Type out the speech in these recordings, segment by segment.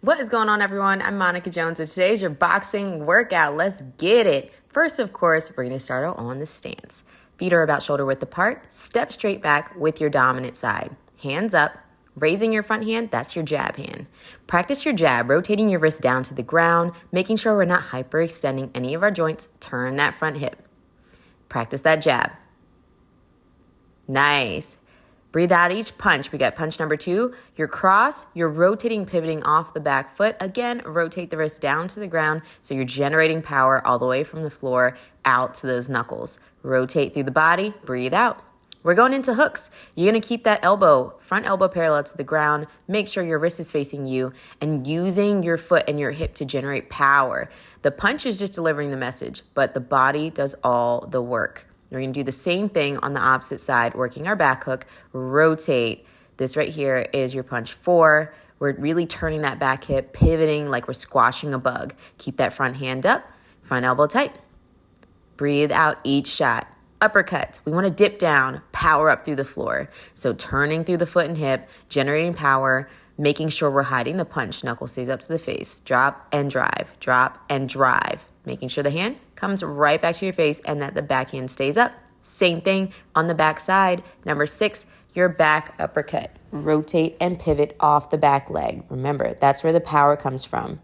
What is going on, everyone? I'm Monica Jones, and today's your boxing workout. Let's get it. First, of course, we're going to start out on the stance. Feet are about shoulder width apart. Step straight back with your dominant side. Hands up. Raising your front hand, that's your jab hand. Practice your jab, rotating your wrist down to the ground, making sure we're not hyperextending any of our joints. Turn that front hip. Practice that jab. Nice. Breathe out each punch. We got punch number 2. Your cross, you're rotating, pivoting off the back foot. Again, rotate the wrist down to the ground so you're generating power all the way from the floor out to those knuckles. Rotate through the body, breathe out. We're going into hooks. You're going to keep that front elbow parallel to the ground. Make sure your wrist is facing you and using your foot and your hip to generate power. The punch is just delivering the message, but the body does all the work. We're going to do the same thing on the opposite side, working our back hook, rotate. This right here is your punch 4. We're really turning that back hip, pivoting like we're squashing a bug. Keep that front hand up, front elbow tight. Breathe out each shot. Uppercuts, we want to dip down, power up through the floor. So turning through the foot and hip, generating power, making sure we're hiding the punch. Knuckle stays up to the face. Drop and drive, drop and drive. Making sure the hand comes right back to your face and that the backhand stays up. Same thing on the back side. Number 6, your back uppercut. Rotate and pivot off the back leg. Remember, that's where the power comes from.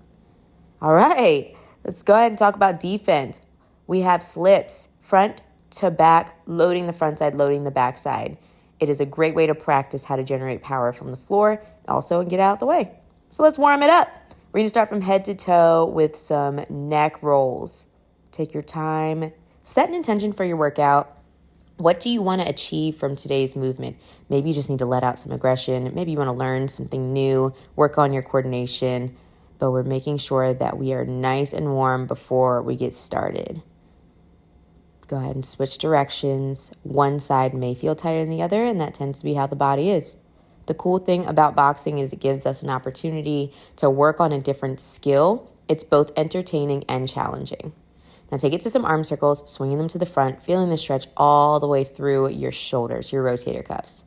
All right, let's go ahead and talk about defense. We have slips, front to back, loading the front side, loading the back side. It is a great way to practice how to generate power from the floor and also get out of the way. So let's warm it up. We're going to start from head to toe with some neck rolls. Take your time. Set an intention for your workout. What do you want to achieve from today's movement? Maybe you just need to let out some aggression. Maybe you want to learn something new, work on your coordination. But we're making sure that we are nice and warm before we get started. Go ahead and switch directions. One side may feel tighter than the other, and that tends to be how the body is. The cool thing about boxing is it gives us an opportunity to work on a different skill. It's both entertaining and challenging. Now take it to some arm circles, swinging them to the front, feeling the stretch all the way through your shoulders, your rotator cuffs.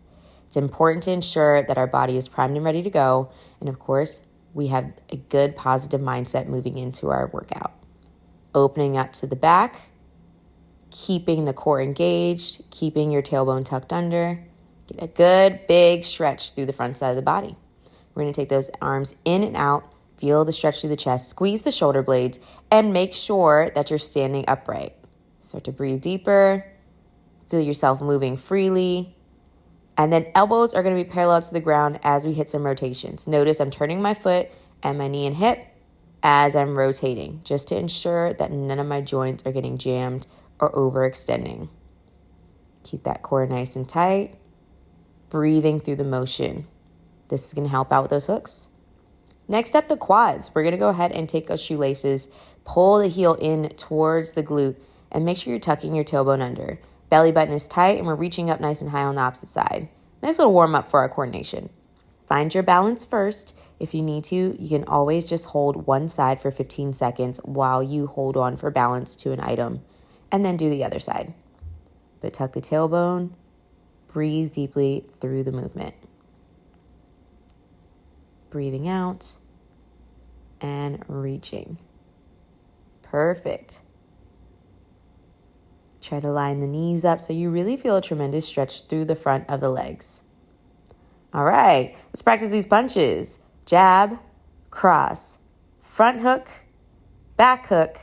It's important to ensure that our body is primed and ready to go. And of course, we have a good positive mindset moving into our workout. Opening up to the back, keeping the core engaged, keeping your tailbone tucked under. Get a good big stretch through the front side of the body. We're going to take those arms in and out, feel the stretch through the chest, squeeze the shoulder blades, and make sure that you're standing upright. Start to breathe deeper, feel yourself moving freely, and then elbows are going to be parallel to the ground as we hit some rotations. Notice I'm turning my foot and my knee and hip as I'm rotating, just to ensure that none of my joints are getting jammed or overextending. Keep that core nice and tight. Breathing through the motion. This is going to help out with those hooks. Next up, the quads. We're going to go ahead and take those shoelaces, pull the heel in towards the glute, and make sure you're tucking your tailbone under. Belly button is tight, and we're reaching up nice and high on the opposite side. Nice little warm up for our coordination. Find your balance first. If you need to, you can always just hold one side for 15 seconds while you hold on for balance to an item, and then do the other side. But tuck the tailbone. Breathe deeply through the movement. Breathing out and reaching. Perfect. Try to line the knees up so you really feel a tremendous stretch through the front of the legs. All right, let's practice these punches. Jab, cross, front hook, back hook,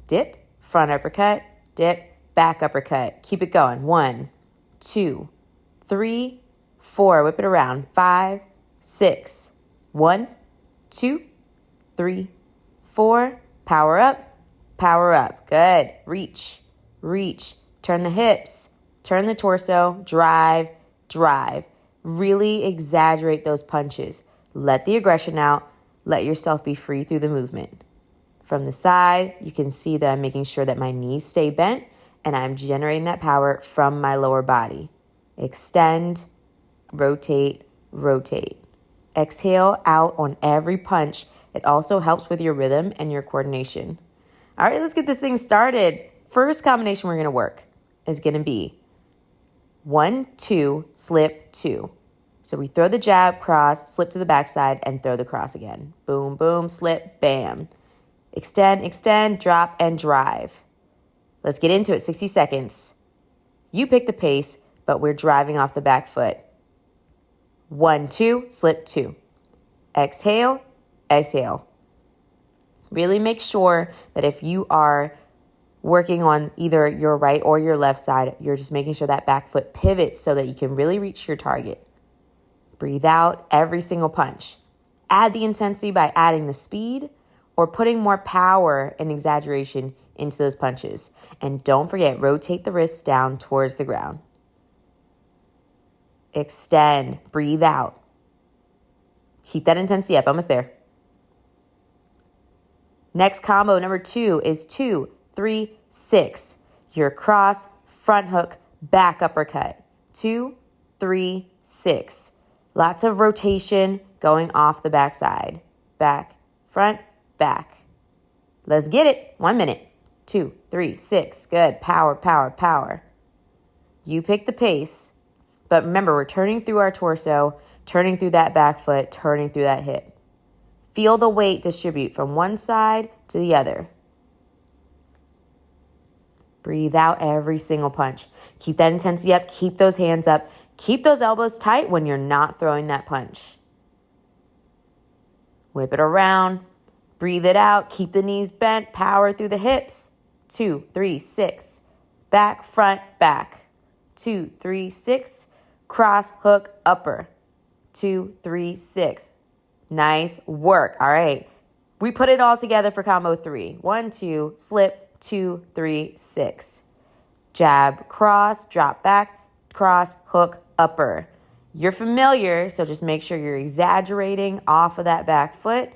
dip, front uppercut, dip, back uppercut. Keep it going. 1, 2, 3, 4. Whip it around. 5, 6. 1, 2, 3, 4. Power up. Power up. Good. Reach. Reach. Turn the hips. Turn the torso. Drive. Drive. Really exaggerate those punches. Let the aggression out. Let yourself be free through the movement. From the side, you can see that I'm making sure that my knees stay bent and I'm generating that power from my lower body. Extend, rotate, rotate. Exhale out on every punch. It also helps with your rhythm and your coordination. All right, let's get this thing started. First combination we're going to work is going to be 1, 2, slip, 2. So we throw the jab, cross, slip to the backside, and throw the cross again. Boom, boom, slip, bam. Extend, extend, drop, and drive. Let's get into it, 60 seconds. You pick the pace, but we're driving off the back foot. 1, 2, slip 2. Exhale, exhale. Really make sure that if you are working on either your right or your left side, you're just making sure that back foot pivots so that you can really reach your target. Breathe out every single punch. Add the intensity by adding the speed or putting more power and exaggeration into those punches. And don't forget, rotate the wrists down towards the ground. Extend, breathe out. Keep that intensity up, almost there. Next combo, number 2, is 2, 3, 6. Your cross, front hook, back uppercut. 2, 3, 6. Lots of rotation going off the backside. Back, front, back. Let's get it. 1 minute. 2, 3, 6. Good. Power, power, power. You pick the pace. But remember, we're turning through our torso, turning through that back foot, turning through that hip. Feel the weight distribute from one side to the other. Breathe out every single punch. Keep that intensity up. Keep those hands up. Keep those elbows tight when you're not throwing that punch. Whip it around. Breathe it out. Keep the knees bent. Power through the hips. 2, 3, 6. Back, front, back. 2, 3, 6. Cross, hook, upper. 2, 3, 6. Nice work. All right. We put it all together for combo 3. 1, 2, slip, 2, 3, 6. Jab, cross, drop back, cross, hook, upper. You're familiar, so just make sure you're exaggerating off of that back foot.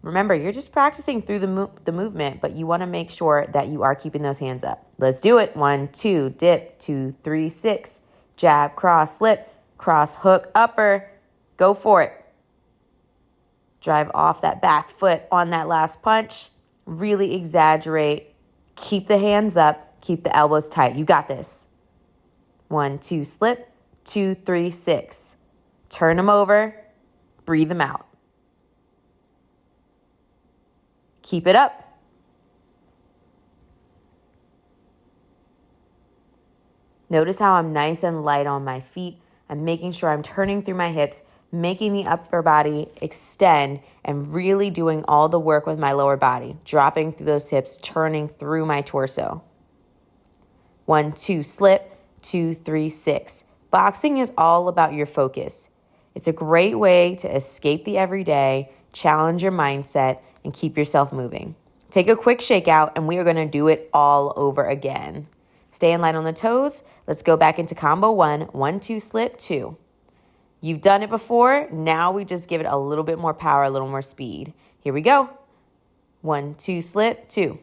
Remember, you're just practicing through the movement, but you want to make sure that you are keeping those hands up. Let's do it. 1, 2, dip, 2, 3, 6. Jab, cross, slip, cross, hook, upper. Go for it. Drive off that back foot on that last punch. Really exaggerate. Keep the hands up. Keep the elbows tight. You got this. 1, 2, slip. 2, 3, 6. Turn them over. Breathe them out. Keep it up. Notice how I'm nice and light on my feet. I'm making sure I'm turning through my hips, making the upper body extend, and really doing all the work with my lower body, dropping through those hips, turning through my torso. 1, 2, slip, 2, 3, 6. Boxing is all about your focus. It's a great way to escape the everyday, challenge your mindset, and keep yourself moving. Take a quick shakeout, and we are going to do it all over again. Stay in light on the toes. Let's go back into combo 1, 1, 2, slip, 2. You've done it before. Now we just give it a little bit more power, a little more speed. Here we go. 1, 2, slip, 2.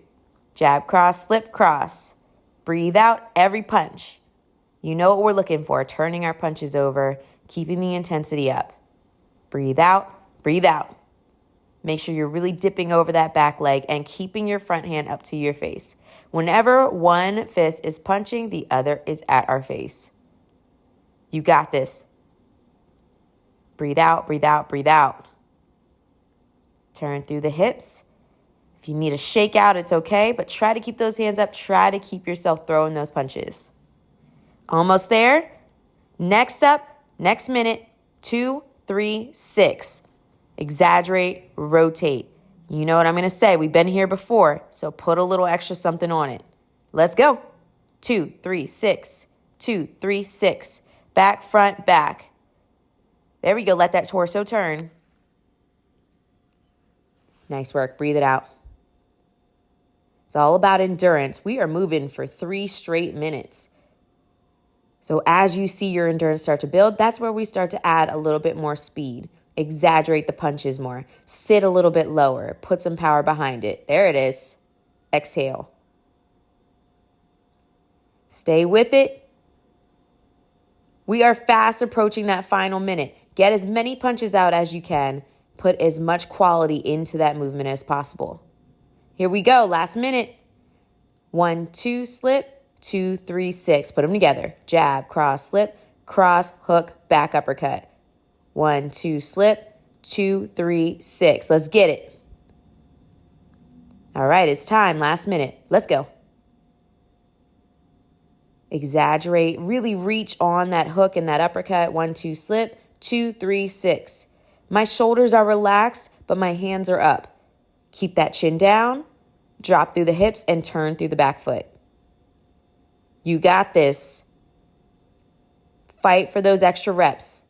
Jab, cross, slip, cross. Breathe out every punch. You know what we're looking for, turning our punches over, keeping the intensity up. Breathe out, breathe out. Make sure you're really dipping over that back leg and keeping your front hand up to your face. Whenever one fist is punching, the other is at our face. You got this. Breathe out, breathe out, breathe out. Turn through the hips. If you need a shake out, it's okay, but try to keep those hands up. Try to keep yourself throwing those punches. Almost there. Next up, next minute, 2, 3, 6. Exaggerate, rotate. You know what I'm going to say. We've been here before, so put a little extra something on it. Let's go. 2, 3, 6. 2, 3, 6. Back, front, back. There we go. Let that torso turn. Nice work. Breathe it out. It's all about endurance. We are moving for 3 straight minutes. So as you see your endurance start to build, that's where we start to add a little bit more speed. Exaggerate the punches more. Sit a little bit lower. Put some power behind it. There it is. Exhale. Stay with it. We are fast approaching that final minute. Get as many punches out as you can. Put as much quality into that movement as possible. Here we go. Last minute. 1, 2, slip. 2, 3, 6. Put them together. Jab, cross, slip, cross, hook, back uppercut. 1, 2, slip, 2, 3, 6. Let's get it. All right, it's time. Last minute. Let's go. Exaggerate. Really reach on that hook and that uppercut. 1, 2, slip, 2, 3, 6. My shoulders are relaxed, but my hands are up. Keep that chin down, drop through the hips, and turn through the back foot. You got this. Fight for those extra reps.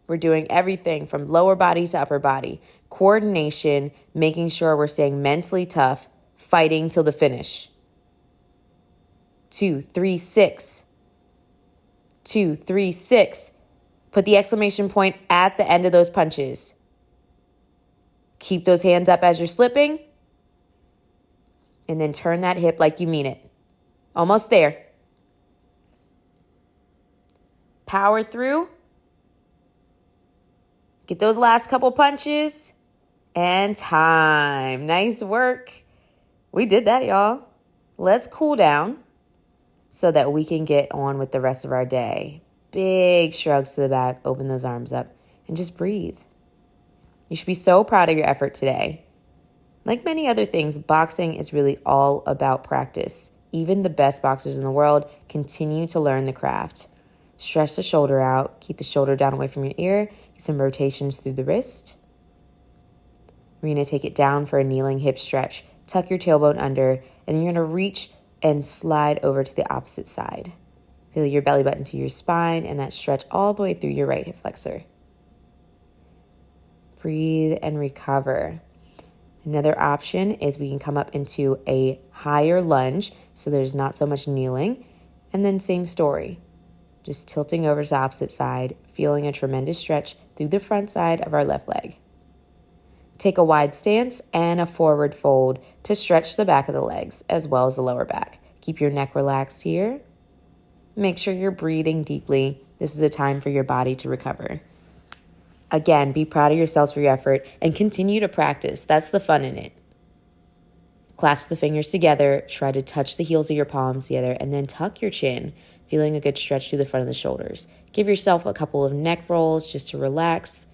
We're doing everything from lower body to upper body. Coordination, making sure we're staying mentally tough, fighting till the finish. 2, 3, 6. 2, 3, 6. Put the exclamation point at the end of those punches. Keep those hands up as you're slipping. And then turn that hip like you mean it. Almost there. Power through. Get those last couple punches. And time. Nice work. We did that, y'all. Let's cool down so that we can get on with the rest of our day. Big shrugs to the back. Open those arms up and just breathe. You should be so proud of your effort today. Like many other things, boxing is really all about practice. Even the best boxers in the world continue to learn the craft. Stretch the shoulder out. Keep the shoulder down away from your ear. Get some rotations through the wrist. We're going to take it down for a kneeling hip stretch. Tuck your tailbone under, and then you're going to reach and slide over to the opposite side. Feel your belly button to your spine and that stretch all the way through your right hip flexor. Breathe and recover. Another option is we can come up into a higher lunge, so there's not so much kneeling. And then same story. Just tilting over to the opposite side, feeling a tremendous stretch through the front side of our left leg. Take a wide stance and a forward fold to stretch the back of the legs as well as the lower back. Keep your neck relaxed here. Make sure you're breathing deeply. This is a time for your body to recover. Again, be proud of yourselves for your effort and continue to practice. That's the fun in it. Clasp the fingers together. Try to touch the heels of your palms together and then tuck your chin, feeling a good stretch through the front of the shoulders. Give yourself a couple of neck rolls just to relax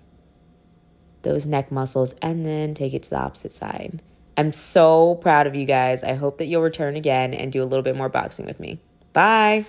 those neck muscles and then take it to the opposite side. I'm so proud of you guys. I hope that you'll return again and do a little bit more boxing with me. Bye.